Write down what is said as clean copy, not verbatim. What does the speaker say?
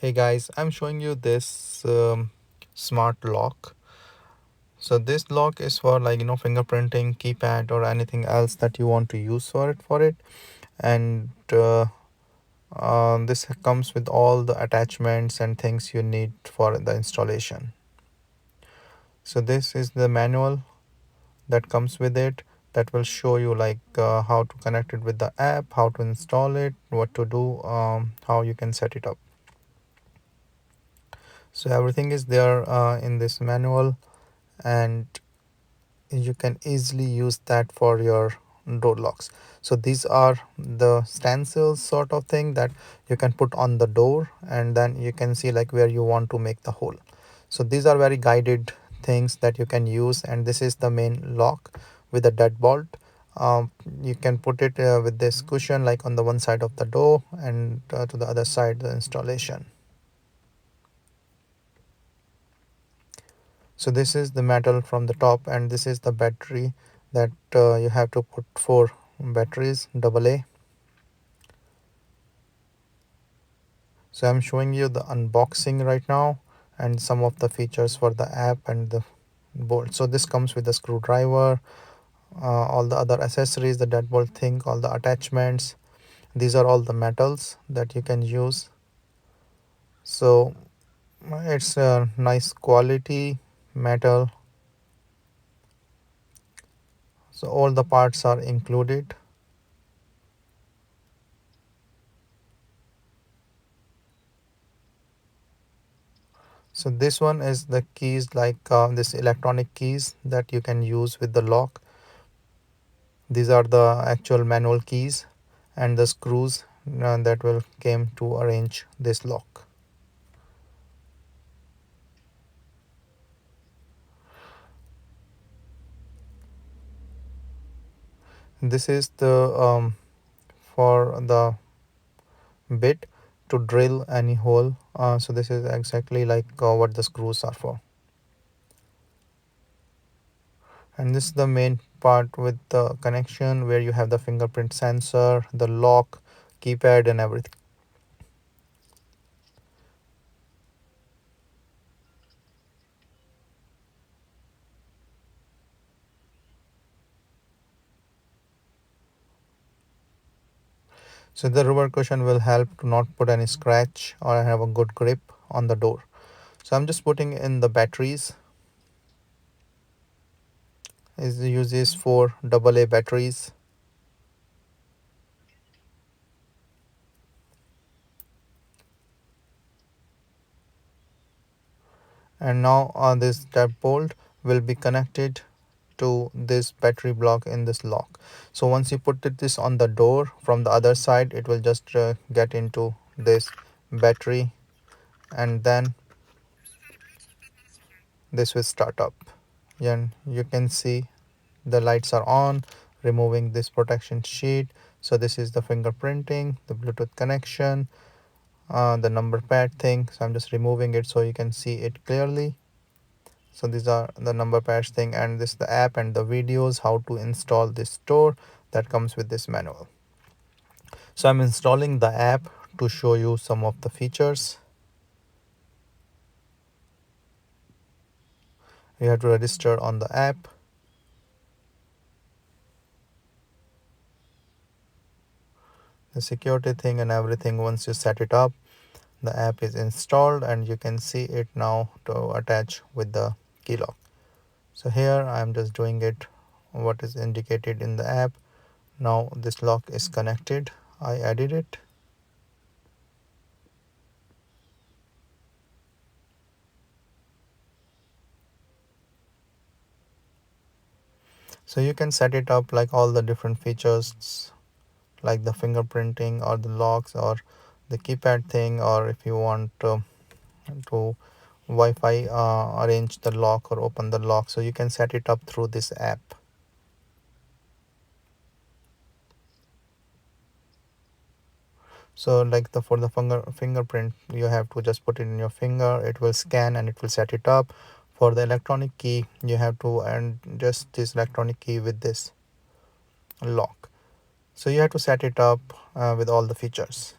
Hey guys, I'm showing you this smart lock. So this lock is for fingerprinting, keypad, or anything else that you want to use for it. And this comes with all the attachments and things you need for the installation. So this is the manual that comes with it that will show you how to connect it with the app, how to install it, what to do, how you can set it up. So everything is there in this manual, and you can easily use that for your door locks. So these are the stencils sort of thing that you can put on the door, and then you can see like where you want to make the hole. So these are very guided things that you can use, and this is the main lock with a deadbolt. You can put it with this cushion like on the one side of the door, and to the other side the installation. So this is the metal from the top, and this is the battery that you have to put 4 batteries AA. So I'm showing you the unboxing right now and some of the features for the app and the bolt. So this comes with a screwdriver, all the other accessories, the deadbolt thing, all the attachments. These are all the metals that you can use. So it's a nice quality metal. So all the parts are included. So this one is the keys, this electronic keys that you can use with the lock. These are the actual manual keys and the screws that will came to arrange this lock. This is the for the bit to drill any hole. So this is exactly what the screws are for. And this is the main part with the connection where you have the fingerprint sensor, the lock, keypad, and everything. So the rubber cushion will help to not put any scratch or have a good grip on the door. So I'm just putting in the batteries. It uses 4 AA batteries. And now this tap bolt will be connected to this battery block in this lock. So once you put this on the door from the other side, it will just get into this battery, and then this will start up. And you can see the lights are on, removing this protection sheet. So this is the fingerprinting, the Bluetooth connection, the number pad thing. So I'm just removing it so you can see it clearly. So these are the number pads thing, and this is the app and the videos how to install this store that comes with this manual. So I'm installing the app to show you some of the features. You have to register on the app. The security thing and everything, once you set it up, the app is installed and you can see it now to attach with the key lock. So here I'm just doing it what is indicated in the app. Now this lock is connected. I added it. So you can set it up like all the different features like the fingerprinting or the locks or the keypad thing, or if you want to Wi-Fi arrange the lock or open the lock, so you can set it up through this app. So like for the fingerprint, you have to just put it in your finger, it will scan and it will set it up. For the electronic key, you have to adjust this electronic key with this lock. So you have to set it up with all the features.